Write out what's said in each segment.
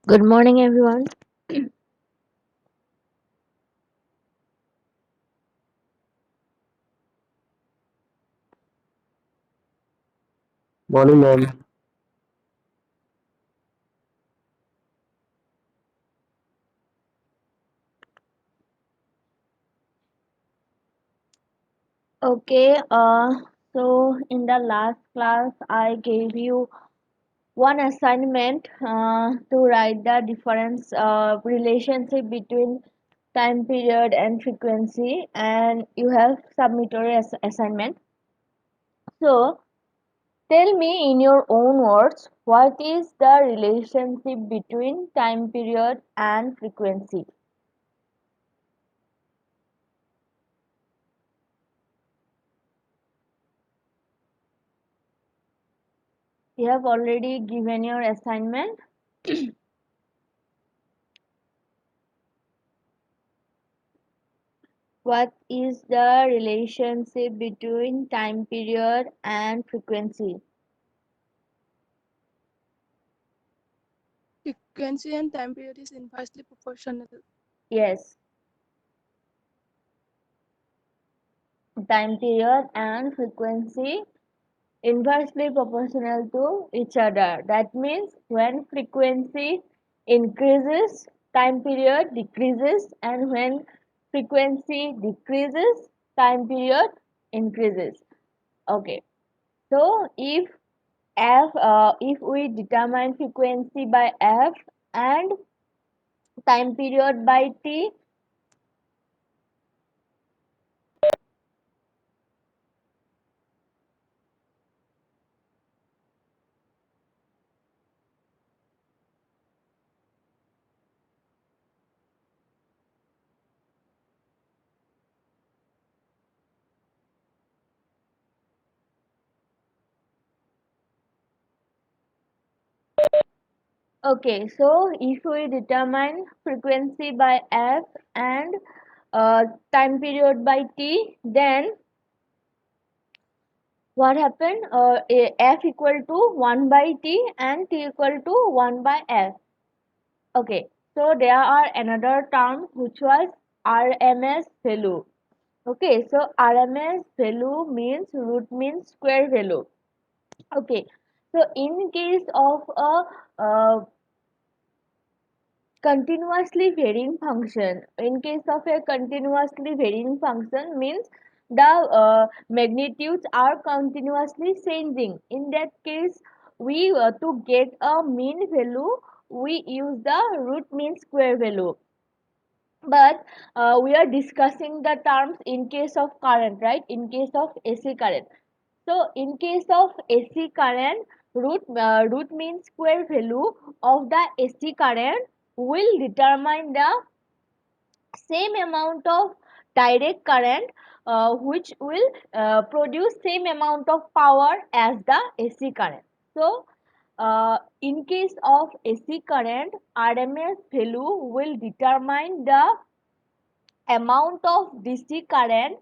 Good morning, everyone. Morning, ma'am. Okay, so in the last class, I gave you one assignment to write the difference relationship between time period and frequency, and you have submitted your assignment. So, tell me in your own words, what is the relationship between time period and frequency? You have already given your assignment. What is the relationship between time period and frequency? Frequency and time period is inversely proportional. Yes, time period and frequency inversely proportional to each other. That means when frequency increases, time period decreases, and when frequency decreases, time period increases. Okay, so if we determine frequency by f and time period by t. Okay, so if we determine frequency by f and time period by t, then what happened? F equal to 1 by t and t equal to 1 by f. Okay, so there are another term which was RMS value. Okay, so RMS value means root means square value. Okay, so in case of a continuously varying function, in case of a continuously varying function means the magnitudes are continuously changing. In that case, we to get a mean value, we use the root mean square value. But we are discussing the terms in case of current, right? In case of AC current. So in case of AC current, root mean square value of the AC current will determine the same amount of direct current, which will produce same amount of power as the AC current. So in case of AC current, RMS value will determine the amount of DC current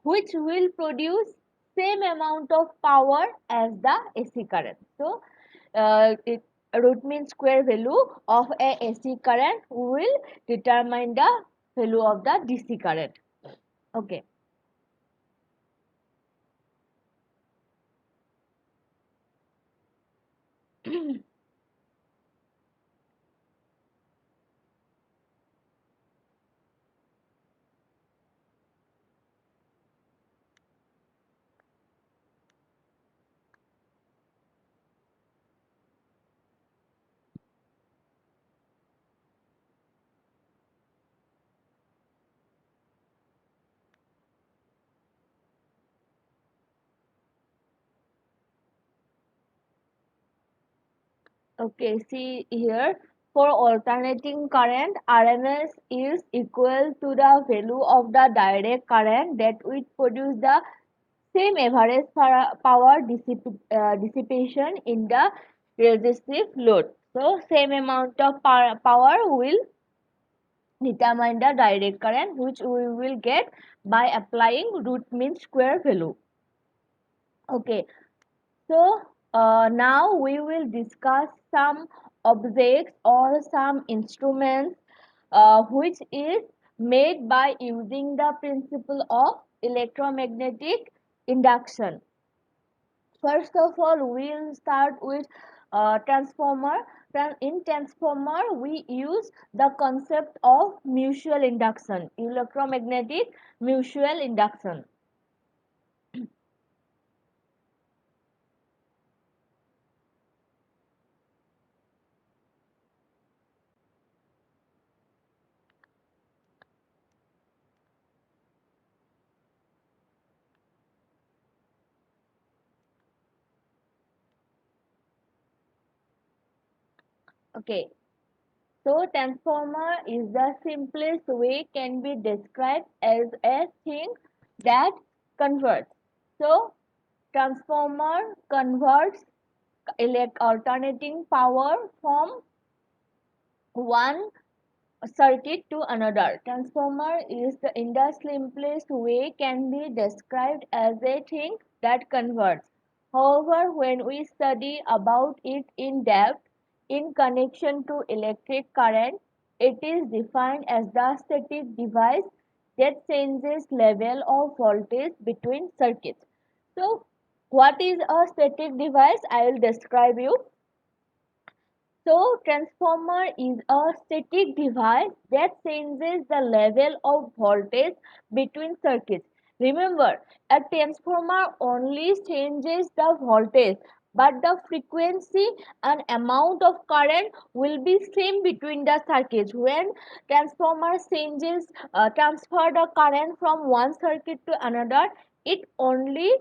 which will produce same amount of power as the AC current. So, root mean square value of a AC current will determine the value of the DC current. Okay. Okay, see here, for alternating current, RMS is equal to the value of the direct current that will produce the same average power dissipation in the resistive load. So, same amount of power will determine the direct current which we will get by applying root mean square value. Okay, so Now we will discuss some objects or some instruments which is made by using the principle of electromagnetic induction. First of all, we'll start with transformer. In transformer, we use the concept of mutual induction, electromagnetic mutual induction. Okay, so transformer is the simplest way can be described as a thing that converts. So transformer converts alternating power from one circuit to another. Transformer is the in the simplest way can be described as a thing that converts. However, when we study about it in depth in connection to electric current, it is defined as the static device that changes level of voltage between circuits. So, what is a static device? I will describe you. So, transformer is a static device that changes the level of voltage between circuits. Remember, a transformer only changes the voltage, but the frequency and amount of current will be same between the circuits. When transformer transfer the current from one circuit to another, it only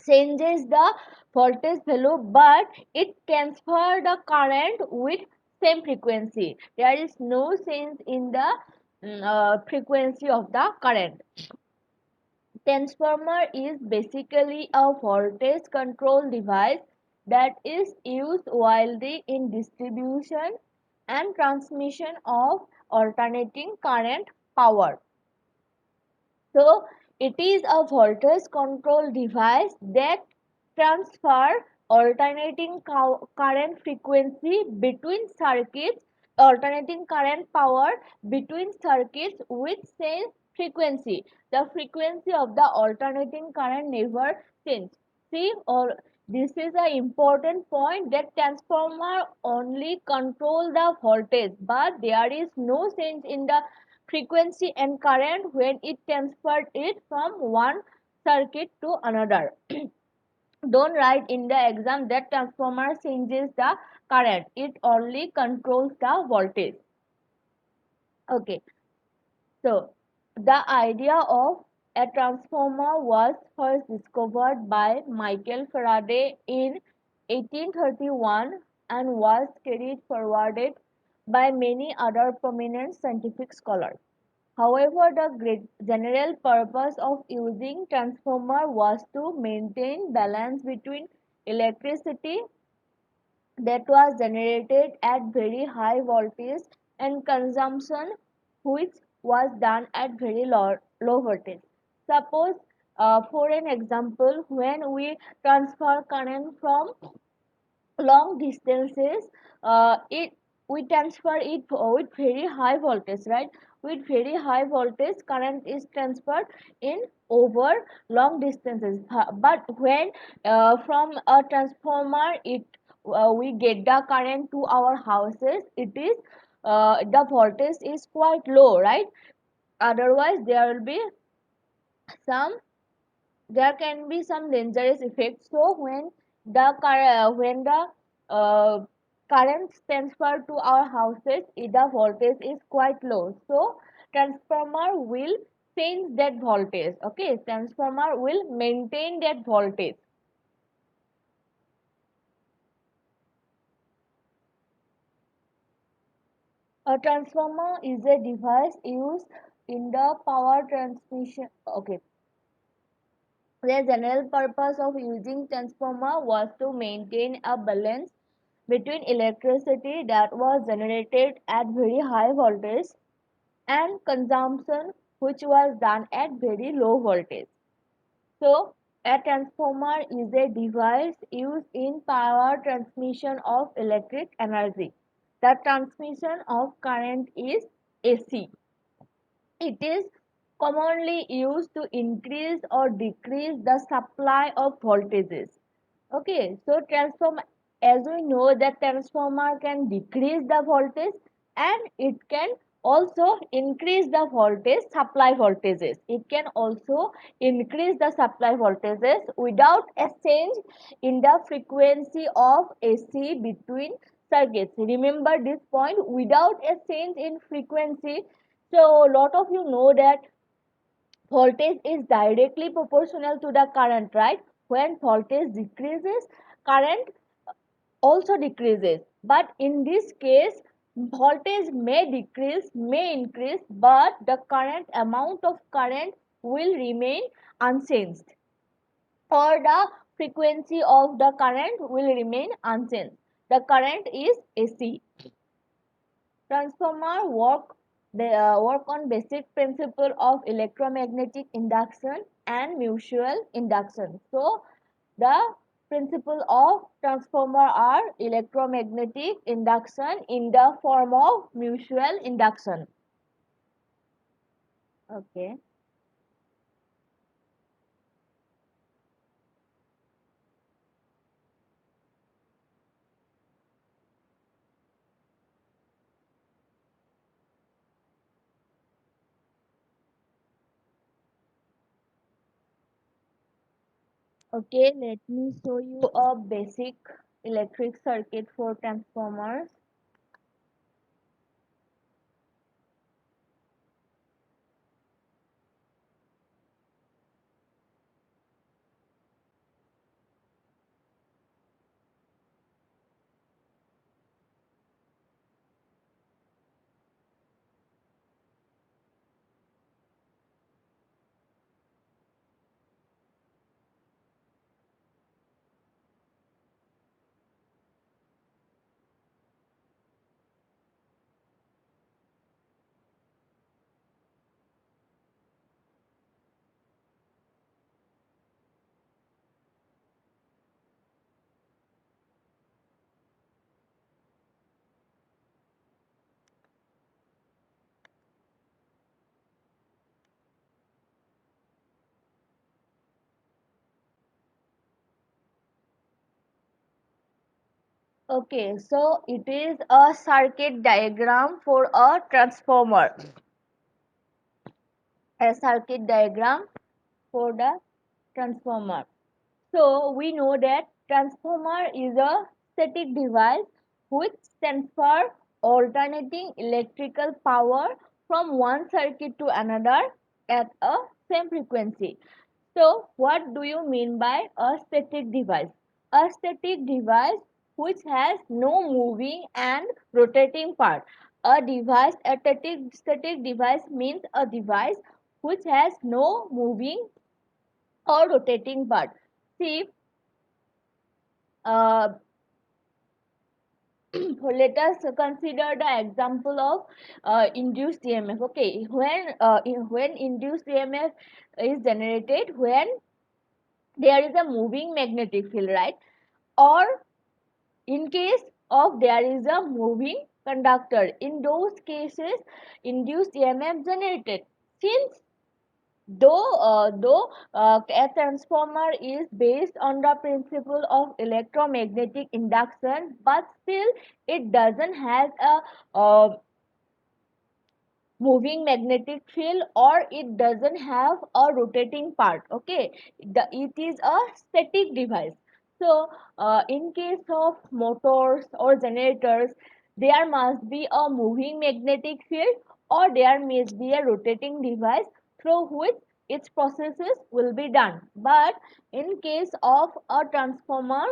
changes the voltage value, but it transfer the current with same frequency. There is no change in the frequency of the current. Transformer is basically a voltage control device that is used widely in distribution and transmission of alternating current power. So it is a voltage control device that transfer alternating current frequency between circuits, alternating current power between circuits with same frequency. The frequency of the alternating current never changes. See, or this is an important point that transformer only control the voltage, but there is no change in the frequency and current when it transferred it from one circuit to another. Don't write in the exam that transformer changes the current. It only controls the voltage. Okay. So the idea of a transformer was first discovered by Michael Faraday in 1831 and was carried forwarded by many other prominent scientific scholars. However, the general purpose of using transformer was to maintain balance between electricity that was generated at very high voltage and consumption which was done at very low voltage. Suppose, for an example, when we transfer current from long distances, it we transfer it with very high voltage, right? With very high voltage current is transferred in over long distances. But when from a transformer it we get the current to our houses, it is the voltage is quite low, right? Otherwise there will be some there can be some dangerous effects. So when the uh, current transfer to our houses, the voltage is quite low. So transformer will change that voltage. Okay, transformer will maintain that voltage. A transformer is a device used in the power transmission. Okay, the general purpose of using transformer was to maintain a balance between electricity that was generated at very high voltage and consumption which was done at very low voltage. So A transformer is a device used in power transmission of electric energy. The transmission of current is AC. It is commonly used to increase or decrease the supply of voltages. Okay, so transform, as we know that transformer can decrease the voltage and it can also increase the voltage supply voltages. It can also increase the supply voltages without a change in the frequency of AC between circuits. Remember this point, without a change in frequency. So lot of you know that voltage is directly proportional to the current, right? When voltage decreases, current also decreases. But in this case, voltage may decrease, may increase, but the current amount of current will remain unchanged, or the frequency of the current will remain unchanged. The current is AC. Transformer work on basic principle of electromagnetic induction and mutual induction. So the principle of transformer are electromagnetic induction in the form of mutual induction. Okay. Okay, let me show you a basic electric circuit for transformers. Okay, so it is a circuit diagram for a transformer. A circuit diagram for the transformer. So we know that transformer is a static device which stands for alternating electrical power from one circuit to another at a same frequency. So what do you mean by a static device? A static device which has no moving and rotating part. A static device means a device which has no moving or rotating part. See, uh, let us consider the example of induced EMF. Okay, when induced EMF is generated when there is a moving magnetic field, right? Or in case of there is a moving conductor, in those cases induced EMF generated. Since though a transformer is based on the principle of electromagnetic induction, but still it doesn't have a moving magnetic field, or it doesn't have a rotating part. Okay, it is a static device. So in case of motors or generators, there must be a moving magnetic field, or there must be a rotating device through which its processes will be done. But in case of a transformer,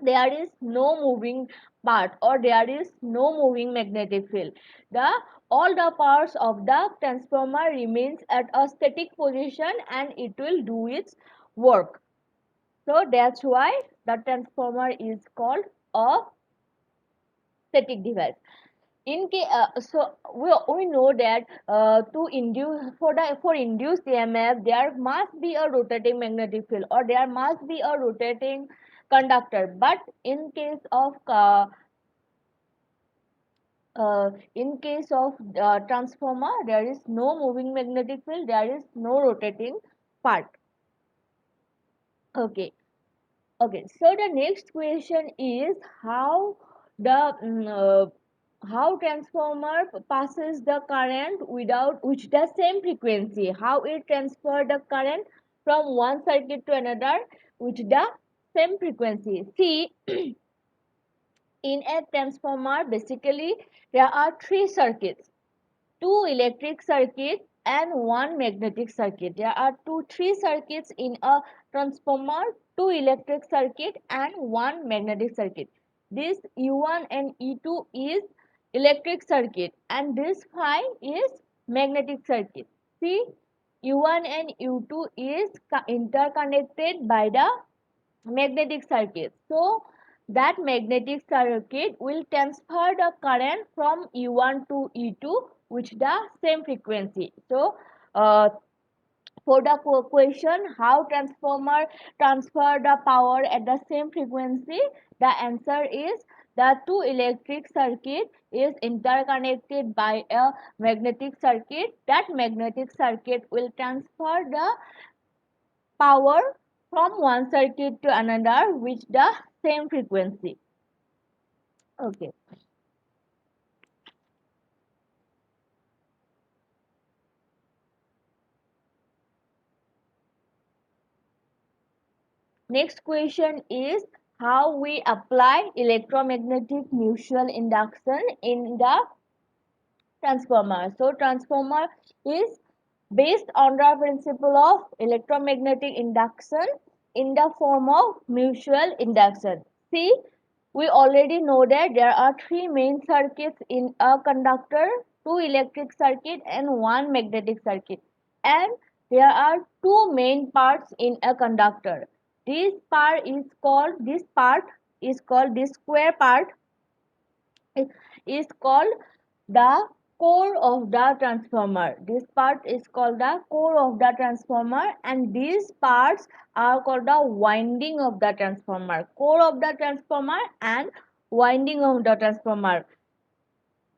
there is no moving part, or there is no moving magnetic field. The all the parts of the transformer remains at a static position and it will do its work. So that's why the transformer is called a static device. we know that to induce for induced EMF there must be a rotating magnetic field or there must be a rotating conductor, but in case of transformer there is no moving magnetic field, there is no rotating part. Okay. Okay, so the next question is the mm, uh, how transformer passes the current without which the same frequency, how it transfer the current from one circuit to another with the same frequency. See, in a transformer basically there are three circuits, two electric circuits and one magnetic circuit. There are three circuits in a transformer, two electric circuit and one magnetic circuit. This U1 and E2 is electric circuit and this phi is magnetic circuit. See, U1 and U2 is interconnected by the magnetic circuit. So that magnetic circuit will transfer the current from E1 to E2 with the same frequency. So for the question how transformer transfer the power at the same frequency, the answer is the two electric circuit is interconnected by a magnetic circuit. That magnetic circuit will transfer the power from one circuit to another with the same frequency. Okay. Next question is how we apply electromagnetic mutual induction in the transformer. So transformer is based on the principle of electromagnetic induction in the form of mutual induction. See, we already know that there are three main circuits in a conductor, two electric circuit and one magnetic circuit. And there are two main parts in a conductor. This square part is called the core of the transformer. This part is called the core of the transformer and these parts are called the winding of the transformer. Core of the transformer and winding of the transformer.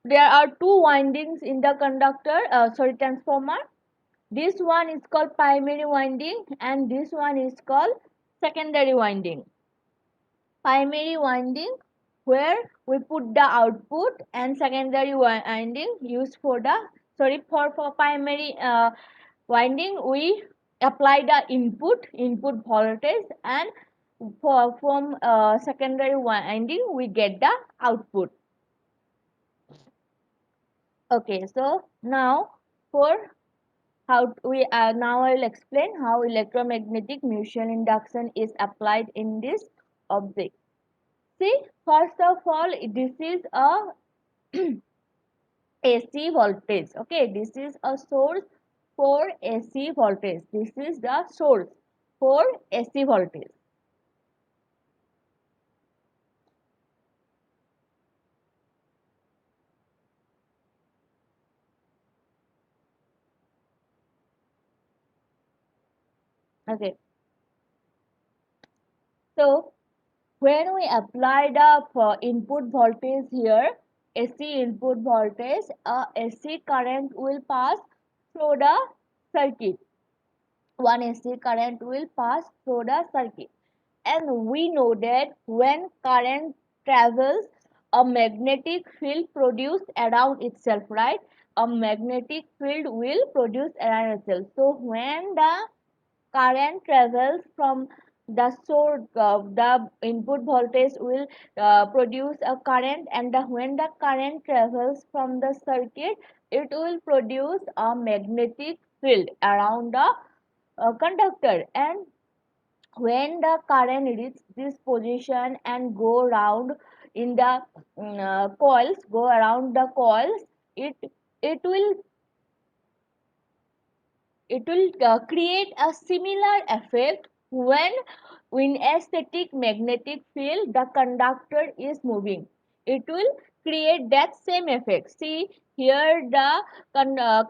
There are two windings in the transformer. This one is called primary winding and this one is called secondary winding. Primary winding where we put the output and secondary winding used for the for primary winding we apply the input voltage and from secondary winding we get the output. Okay, so now for now I will explain how electromagnetic mutual induction is applied in this object. See, first of all, this is a AC voltage. Okay, this is a source for AC voltage. This is the source for AC voltage. Okay, so when we apply the input voltage here, AC input voltage, a AC current will pass through the circuit. One AC current will pass through the circuit. And we know that when current travels, a magnetic field produced around itself, right? A magnetic field will produce around itself. So when the current travels from the source, the input voltage will produce a current, and when the current travels from the circuit, it will produce a magnetic field around the conductor. And when the current reaches this position and go around in the coils, go around the coils, it it will create a similar effect when in a static magnetic field the conductor is moving. It will create that same effect. See here, the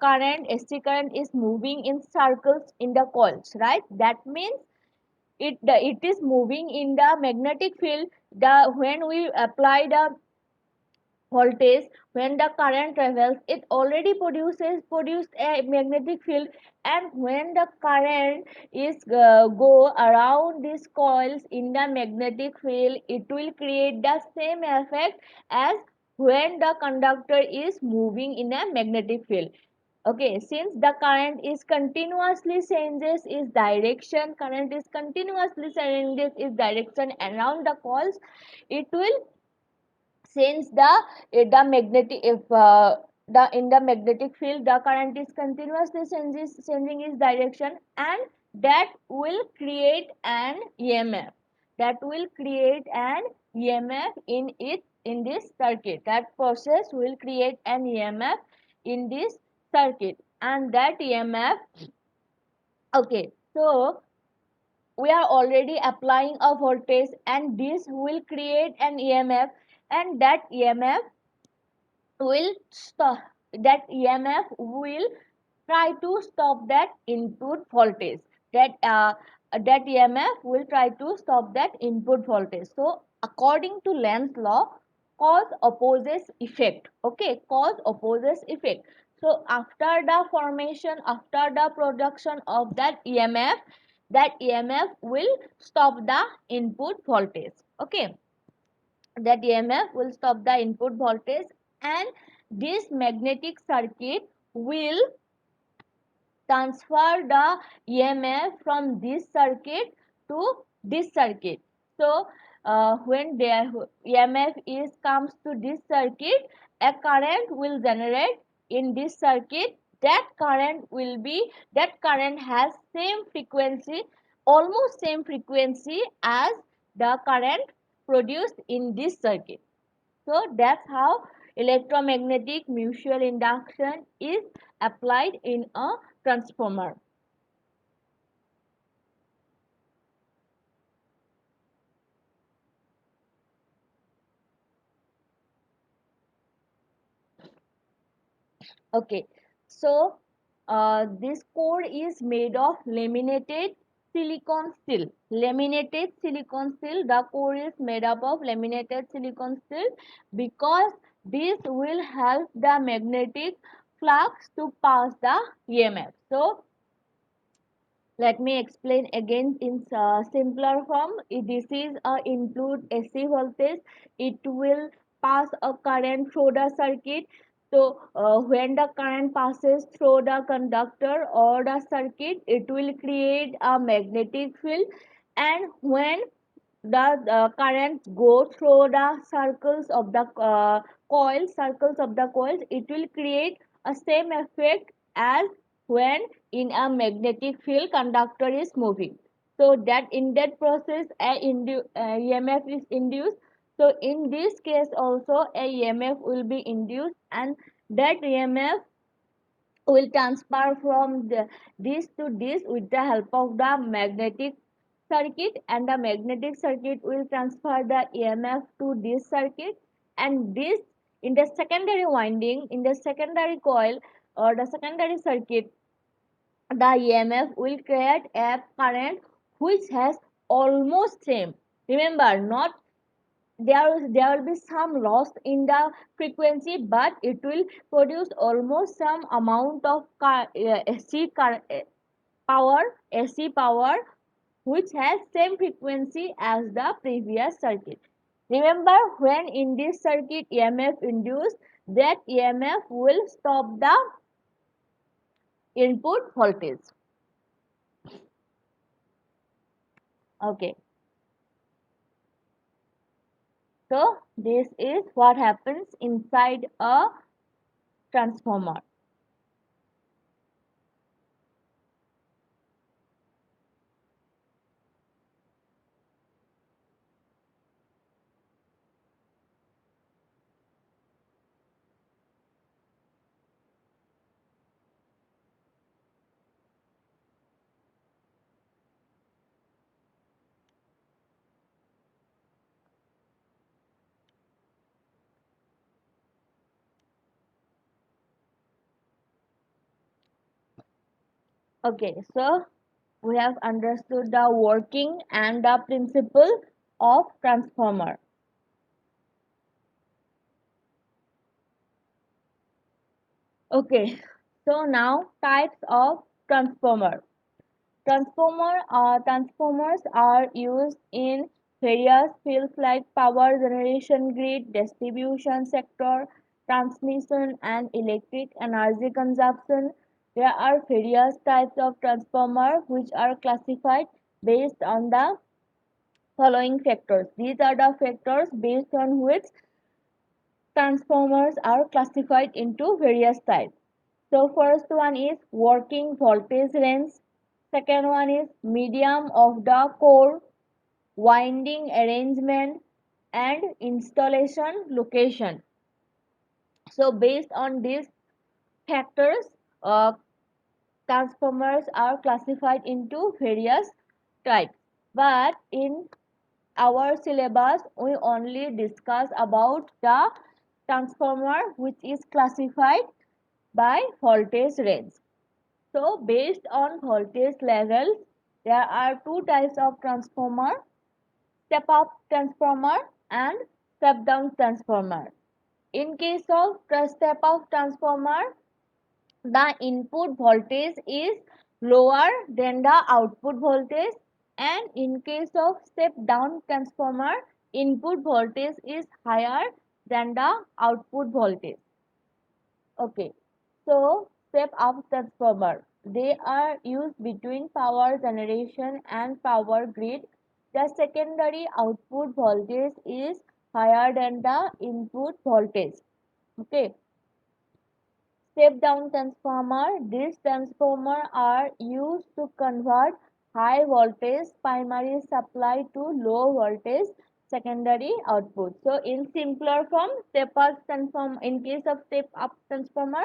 current AC current is moving in circles in the coils, right? That means it is moving in the magnetic field. The when we apply the voltage, when the current travels, it already produced a magnetic field, and when the current is go around these coils in the magnetic field, it will create the same effect as when the conductor is moving in a magnetic field. Okay, since the current is continuously changes its direction, current is continuously changes its direction around the coils, it will since the magnetic if the in the magnetic field the current is continuously changing its direction, and that will create an EMF, that will create an EMF in this circuit. That process will create an EMF in this circuit, and that EMF, okay, so we are already applying a voltage and this will create an EMF, and that EMF will stop, that EMF will try to stop that input voltage, that that EMF will try to stop that input voltage. So according to Lenz's law, cause opposes effect. Okay, cause opposes effect. So after the formation, after the production of that EMF, that EMF will stop the input voltage. Okay, that EMF will stop the input voltage, and this magnetic circuit will transfer the EMF from this circuit to this circuit. So when the EMF is comes to this circuit, a current will generate in this circuit. That current has same frequency, almost same frequency as the current produced in this circuit. So that's how electromagnetic mutual induction is applied in a transformer. Okay, so this core is made of laminated silicon steel. Laminated silicon steel, the core is made up of laminated silicon steel because this will help the magnetic flux to pass the EMF. So let me explain again in simpler form. This is a input AC voltage. It will pass a current through the circuit. So when the current passes through the conductor or the circuit, it will create a magnetic field. And when the current go through the circles of the coils, it will create a same effect as when in a magnetic field conductor is moving. So that in that process EMF is induced. So in this case also a EMF will be induced, and that EMF will transfer from this to this with the help of the magnetic circuit, and the magnetic circuit will transfer the EMF to this circuit, and this in the secondary winding, in the secondary coil or the secondary circuit, the EMF will create a current which has almost same. Remember, not there will be some loss in the frequency, but it will produce almost some amount of power, AC power, which has same frequency as the previous circuit. Remember, when in this circuit EMF induced, that EMF will stop the input voltage. Okay, so this is what happens inside a transformer. Okay, so we have understood the working and the principle of transformer. Okay, so now types of transformer. Transformers are used in various fields like power generation grid, distribution sector, transmission and electric energy consumption. There are various types of transformer which are classified based on the following factors. These are the factors based on which transformers are classified into various types. So first one is working voltage range. Second one is medium of the core, winding arrangement, and installation location. So based on these factors, uh, transformers are classified into various types. But in our syllabus, we only discuss about the transformer which is classified by voltage range. So based on voltage levels, there are two types of transformer, step up transformer and step down transformer. In case of step up transformer, the input voltage is lower than the output voltage, and in case of step down transformer, input voltage is higher than the output voltage. Okay, so step up transformer. They are used between power generation and power grid. The secondary output voltage is higher than the input voltage. Okay, step down transformer. These transformers are used to convert high voltage primary supply to low voltage secondary output. So in simpler form, step up transform in case of step up transformer,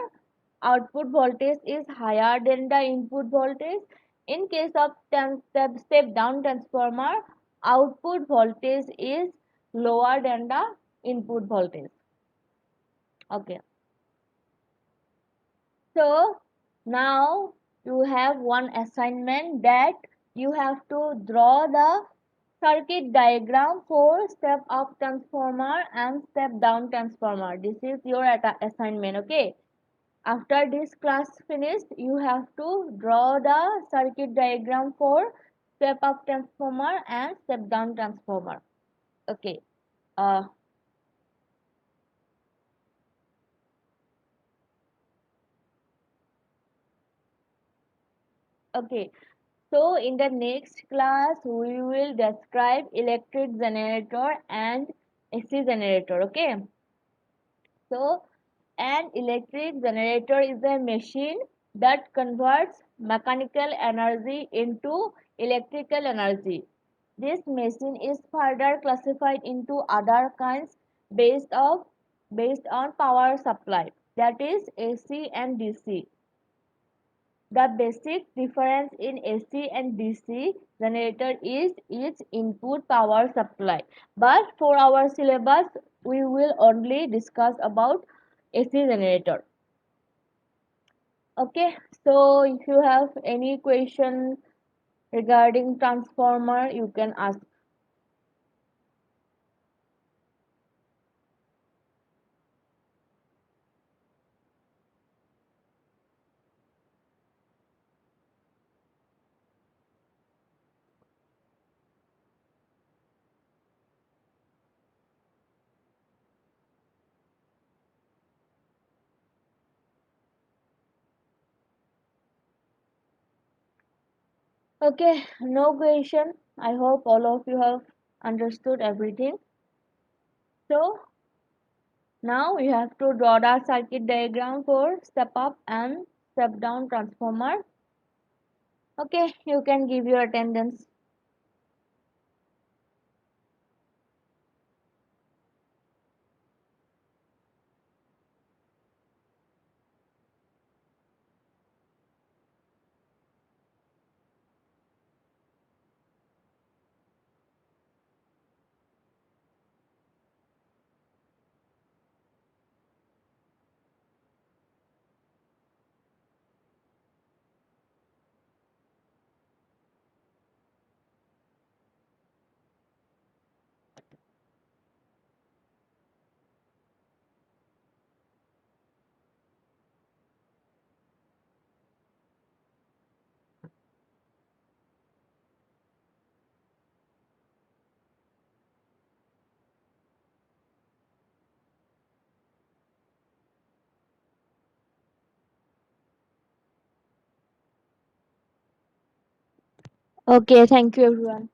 output voltage is higher than the input voltage. In case of step down transformer, output voltage is lower than the input voltage. Okay. So now you have one assignment that you have to draw the circuit diagram for step up transformer and step down transformer. This is your assignment. Okay. After this class finished, you have to draw the circuit diagram for step up transformer and step down transformer. Okay. Uh, okay. So in the next class, we will describe electric generator and AC generator. Okay. So an electric generator is a machine that converts mechanical energy into electrical energy. This machine is further classified into other kinds based of based on power supply, that is AC and DC. The basic difference in AC and DC generator is its input power supply. But for our syllabus, we will only discuss about AC generator. Okay, so if you have any question regarding transformer, you can ask. Okay, no question. I hope all of you have understood everything. So now you have to draw the circuit diagram for step up and step down transformer. Okay, you can give your attendance. Okay, thank you everyone.